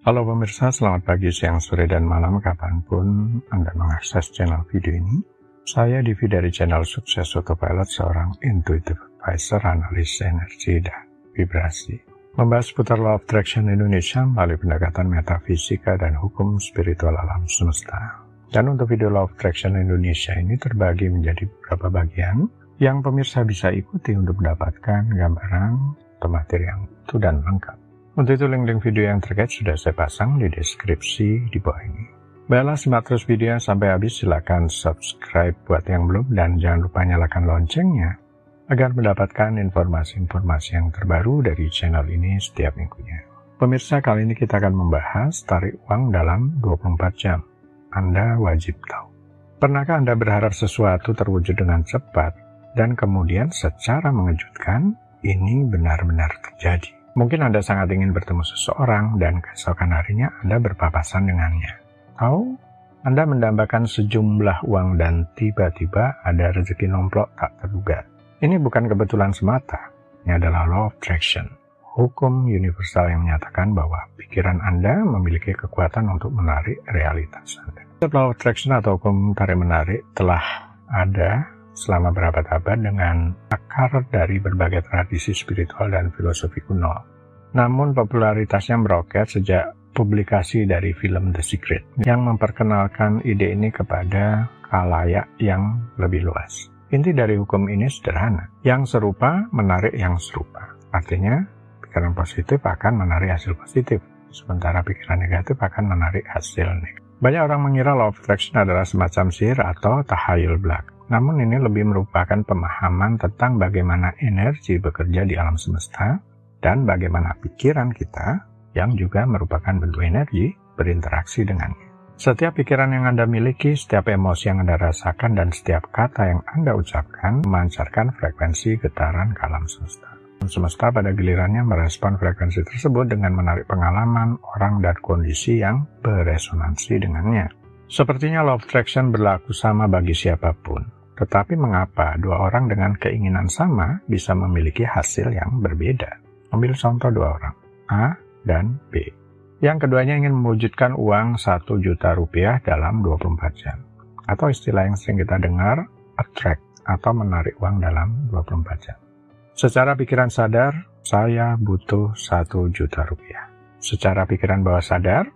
Halo pemirsa, selamat pagi, siang, sore, dan malam kapanpun Anda mengakses channel video ini. Saya Divi dari channel Sukses Autopilot, seorang intuitive advisor, analis energi dan vibrasi. Membahas seputar Law of Attraction Indonesia melalui pendekatan metafisika dan hukum spiritual alam semesta. Dan untuk video Law of Attraction Indonesia ini terbagi menjadi beberapa bagian yang pemirsa bisa ikuti untuk mendapatkan gambaran atau materi yang utuh dan lengkap. Untuk itu link-link video yang terkait sudah saya pasang di deskripsi di bawah ini. Baiklah, simak terus videonya sampai habis. Silakan subscribe buat yang belum dan jangan lupa nyalakan loncengnya agar mendapatkan informasi-informasi yang terbaru dari channel ini setiap minggunya. Pemirsa, kali ini kita akan membahas tarik uang dalam 24 jam. Anda wajib tahu. Pernahkah Anda berharap sesuatu terwujud dengan cepat dan kemudian secara mengejutkan ini benar-benar terjadi? Mungkin Anda sangat ingin bertemu seseorang dan keesokan harinya Anda berpapasan dengannya. Atau Anda mendambakan sejumlah uang dan tiba-tiba ada rezeki nomplok tak terduga. Ini bukan kebetulan semata. Ini adalah Law of Attraction, hukum universal yang menyatakan bahwa pikiran Anda memiliki kekuatan untuk menarik realitas Anda. Law of Attraction atau hukum tarik-menarik telah ada selama berabad-abad dengan akar dari berbagai tradisi spiritual dan filosofi kuno. Namun popularitasnya meroket sejak publikasi dari film The Secret yang memperkenalkan ide ini kepada khalayak yang lebih luas. Inti dari hukum ini sederhana, yang serupa menarik yang serupa. Artinya, pikiran positif akan menarik hasil positif, sementara pikiran negatif akan menarik hasil negatif. Banyak orang mengira Law of Attraction adalah semacam sihir atau tahayul belaka. Namun ini lebih merupakan pemahaman tentang bagaimana energi bekerja di alam semesta dan bagaimana pikiran kita yang juga merupakan bentuk energi berinteraksi dengannya. Setiap pikiran yang Anda miliki, setiap emosi yang Anda rasakan, dan setiap kata yang Anda ucapkan memancarkan frekuensi getaran ke alam semesta. Semesta pada gilirannya merespon frekuensi tersebut dengan menarik pengalaman, orang, dan kondisi yang beresonansi dengannya. Sepertinya Law of Attraction berlaku sama bagi siapapun. Tetapi mengapa dua orang dengan keinginan sama bisa memiliki hasil yang berbeda? Ambil contoh dua orang, A dan B. Yang keduanya ingin mewujudkan uang 1 juta rupiah dalam 24 jam. Atau istilah yang sering kita dengar, attract atau menarik uang dalam 24 jam. Secara pikiran sadar, saya butuh 1 juta rupiah. Secara pikiran bawah sadar,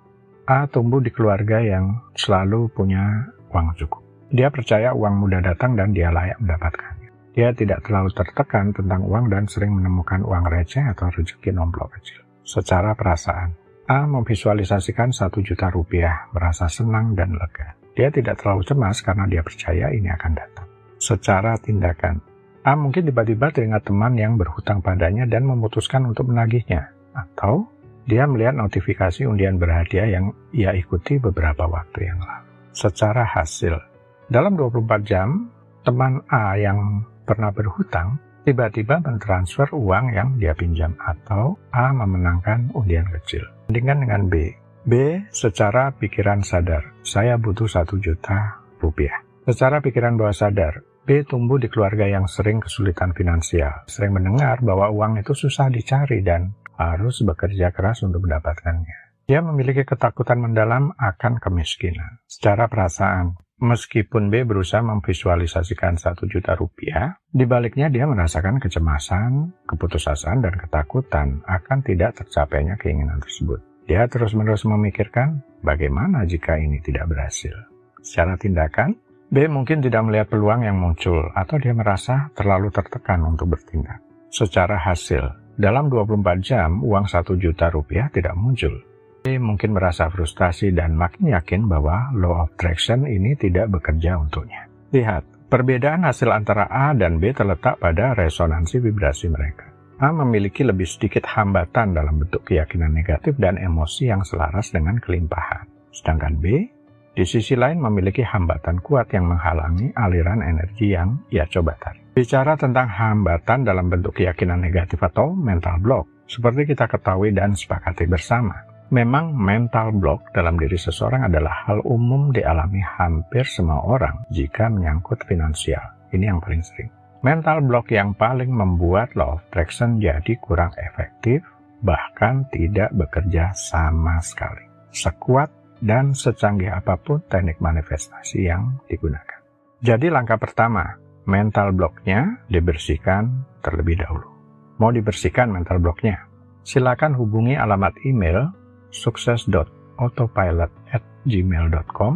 A tumbuh di keluarga yang selalu punya uang cukup. Dia percaya uang mudah datang dan dia layak mendapatkannya. Dia tidak terlalu tertekan tentang uang dan sering menemukan uang receh atau rezeki nomplok kecil. Secara perasaan, A memvisualisasikan 1 juta rupiah, merasa senang dan lega. Dia tidak terlalu cemas karena dia percaya ini akan datang. Secara tindakan, A mungkin tiba-tiba teringat teman yang berhutang padanya dan memutuskan untuk menagihnya. Atau dia melihat notifikasi undian berhadiah yang ia ikuti beberapa waktu yang lalu. Secara hasil, dalam 24 jam, teman A yang pernah berhutang tiba-tiba mentransfer uang yang dia pinjam atau A memenangkan undian kecil. Bandingkan dengan B. B secara pikiran sadar, saya butuh 1 juta rupiah. Secara pikiran bawah sadar, B tumbuh di keluarga yang sering kesulitan finansial, sering mendengar bahwa uang itu susah dicari dan harus bekerja keras untuk mendapatkannya. Dia memiliki ketakutan mendalam akan kemiskinan. Secara perasaan, meskipun B berusaha memvisualisasikan 1 juta rupiah, di baliknya dia merasakan kecemasan, keputusasaan, dan ketakutan akan tidak tercapainya keinginan tersebut. Dia terus-menerus memikirkan bagaimana jika ini tidak berhasil. Secara tindakan, B mungkin tidak melihat peluang yang muncul atau dia merasa terlalu tertekan untuk bertindak. Secara hasil, dalam 24 jam uang 1 juta rupiah tidak muncul. B mungkin merasa frustasi dan makin yakin bahwa Law of Attraction ini tidak bekerja untuknya. Lihat, perbedaan hasil antara A dan B terletak pada resonansi vibrasi mereka. A memiliki lebih sedikit hambatan dalam bentuk keyakinan negatif dan emosi yang selaras dengan kelimpahan. Sedangkan B, di sisi lain memiliki hambatan kuat yang menghalangi aliran energi yang ia coba tarik. Bicara tentang hambatan dalam bentuk keyakinan negatif atau mental block, seperti kita ketahui dan sepakati bersama, memang mental block dalam diri seseorang adalah hal umum dialami hampir semua orang jika menyangkut finansial. Ini yang paling sering. Mental block yang paling membuat Law of Attraction jadi kurang efektif bahkan tidak bekerja sama sekali. Sekuat dan secanggih apapun teknik manifestasi yang digunakan. Jadi langkah pertama, mental blocknya dibersihkan terlebih dahulu. Mau dibersihkan mental blocknya? Silakan hubungi alamat email sukses.autopilot@gmail.com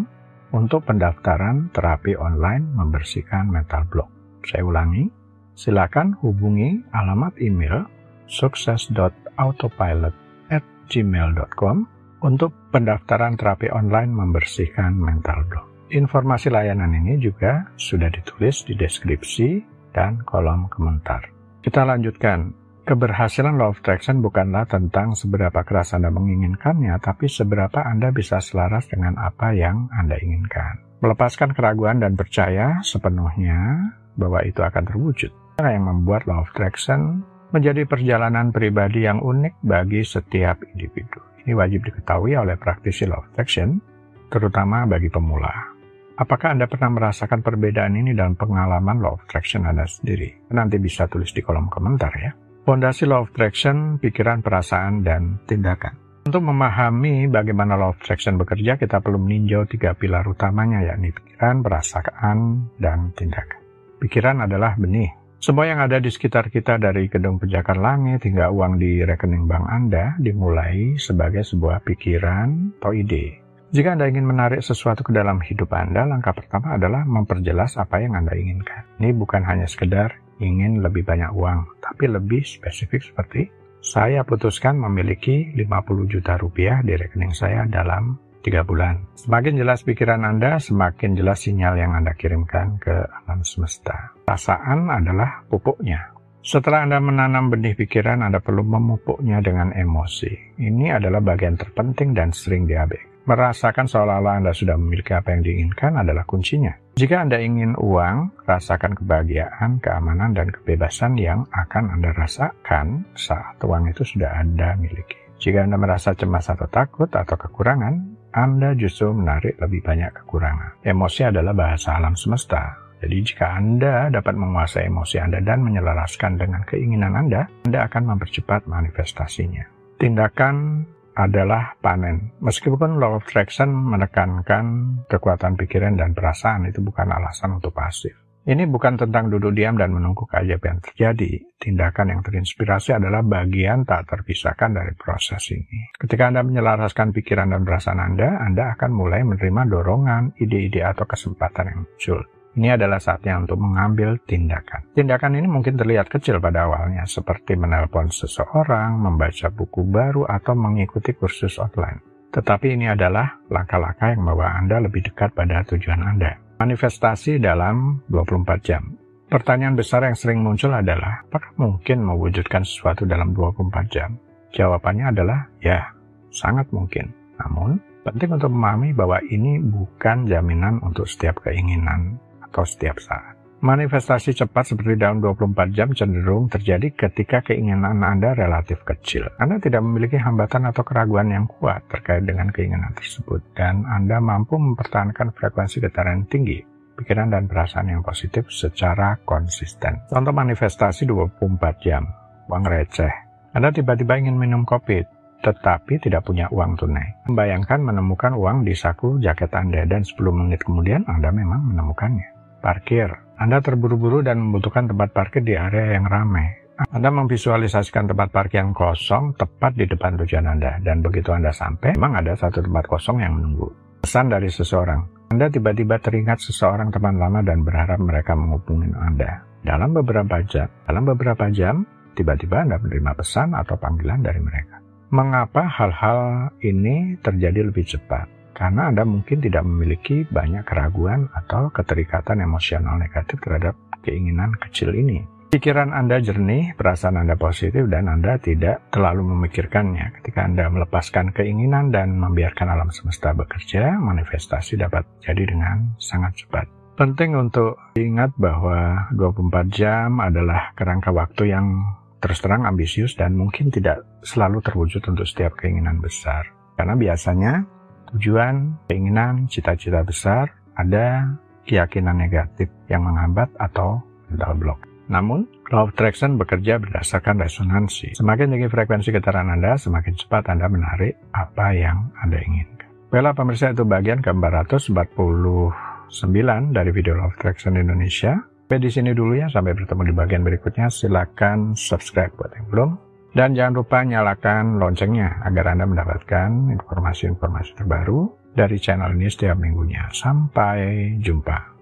untuk pendaftaran terapi online membersihkan mental block. Saya ulangi, silakan hubungi alamat email sukses.autopilot@gmail.com untuk pendaftaran terapi online membersihkan mental block. Informasi layanan ini juga sudah ditulis di deskripsi dan kolom komentar. Kita lanjutkan. Keberhasilan Law of Attraction bukanlah tentang seberapa keras Anda menginginkannya, tapi seberapa Anda bisa selaras dengan apa yang Anda inginkan. Melepaskan keraguan dan percaya sepenuhnya bahwa itu akan terwujud. Yang membuat Law of Attraction menjadi perjalanan pribadi yang unik bagi setiap individu. Ini wajib diketahui oleh praktisi Law of Attraction, terutama bagi pemula. Apakah Anda pernah merasakan perbedaan ini dalam pengalaman Law of Attraction Anda sendiri? Nanti bisa tulis di kolom komentar ya. Fondasi Law of Attraction, pikiran, perasaan, dan tindakan. Untuk memahami bagaimana Law of Attraction bekerja, kita perlu meninjau 3 pilar utamanya, yakni pikiran, perasaan, dan tindakan. Pikiran adalah benih. Semua yang ada di sekitar kita, dari gedung pencakar langit hingga uang di rekening bank Anda, dimulai sebagai sebuah pikiran atau ide. Jika Anda ingin menarik sesuatu ke dalam hidup Anda, langkah pertama adalah memperjelas apa yang Anda inginkan. Ini bukan hanya sekedar ingin lebih banyak uang, tapi lebih spesifik seperti, saya putuskan memiliki 50 juta rupiah di rekening saya dalam 3 bulan. Semakin jelas pikiran Anda, semakin jelas sinyal yang Anda kirimkan ke alam semesta. Perasaan adalah pupuknya. Setelah Anda menanam benih pikiran, Anda perlu memupuknya dengan emosi. Ini adalah bagian terpenting dan sering diabaikan. Merasakan seolah-olah Anda sudah memiliki apa yang diinginkan adalah kuncinya. Jika Anda ingin uang, rasakan kebahagiaan, keamanan, dan kebebasan yang akan Anda rasakan saat uang itu sudah Anda miliki. Jika Anda merasa cemas atau takut atau kekurangan, Anda justru menarik lebih banyak kekurangan. Emosi adalah bahasa alam semesta. Jadi jika Anda dapat menguasai emosi Anda dan menyelaraskan dengan keinginan Anda akan mempercepat manifestasinya. Tindakan adalah panen. Meskipun Law of Attraction menekankan kekuatan pikiran dan perasaan, itu bukan alasan untuk pasif. Ini bukan tentang duduk diam dan menunggu keajaiban terjadi. Tindakan yang terinspirasi adalah bagian tak terpisahkan dari proses ini. Ketika Anda menyelaraskan pikiran dan perasaan Anda akan mulai menerima dorongan, ide-ide atau kesempatan yang muncul. Ini adalah saatnya untuk mengambil tindakan. Tindakan ini mungkin terlihat kecil pada awalnya, seperti menelpon seseorang, membaca buku baru, atau mengikuti kursus online. Tetapi ini adalah langkah-langkah yang membawa Anda lebih dekat pada tujuan Anda. Manifestasi dalam 24 jam. Pertanyaan besar yang sering muncul adalah, apakah mungkin mewujudkan sesuatu dalam 24 jam? Jawabannya adalah, ya, sangat mungkin. Namun, penting untuk memahami bahwa ini bukan jaminan untuk setiap keinginan atau setiap saat. Manifestasi cepat seperti dalam 24 jam cenderung terjadi ketika keinginan Anda relatif kecil. Anda tidak memiliki hambatan atau keraguan yang kuat terkait dengan keinginan tersebut, dan Anda mampu mempertahankan frekuensi getaran tinggi, pikiran dan perasaan yang positif secara konsisten. Contoh manifestasi 24 jam, uang receh. Anda tiba-tiba ingin minum kopi, tetapi tidak punya uang tunai. Membayangkan menemukan uang di saku jaket Anda, dan 10 menit kemudian Anda memang menemukannya. Parkir. Anda terburu-buru dan membutuhkan tempat parkir di area yang ramai. Anda memvisualisasikan tempat parkir yang kosong tepat di depan tujuan Anda, dan begitu Anda sampai, memang ada satu tempat kosong yang menunggu. Pesan dari seseorang. Anda tiba-tiba teringat seseorang teman lama dan berharap mereka menghubungi Anda. Dalam beberapa jam, tiba-tiba Anda menerima pesan atau panggilan dari mereka. Mengapa hal-hal ini terjadi lebih cepat? Karena Anda mungkin tidak memiliki banyak keraguan atau keterikatan emosional negatif terhadap keinginan kecil ini. Pikiran Anda jernih, perasaan Anda positif, dan Anda tidak terlalu memikirkannya. Ketika Anda melepaskan keinginan dan membiarkan alam semesta bekerja, manifestasi dapat terjadi dengan sangat cepat. Penting untuk diingat bahwa 24 jam adalah kerangka waktu yang terus terang ambisius dan mungkin tidak selalu terwujud untuk setiap keinginan besar. Karena biasanya tujuan, keinginan, cita-cita besar, ada keyakinan negatif yang menghambat atau mental block. Namun, Law of Attraction bekerja berdasarkan resonansi. Semakin tinggi frekuensi getaran Anda, semakin cepat Anda menarik apa yang Anda inginkan. Baiklah pemirsa, itu bagian ke-449 dari video Law of Attraction Indonesia. Sampai di sini dulu ya, sampai bertemu di bagian berikutnya. Silakan subscribe buat yang belum. Dan jangan lupa nyalakan loncengnya agar Anda mendapatkan informasi-informasi terbaru dari channel ini setiap minggunya. Sampai jumpa.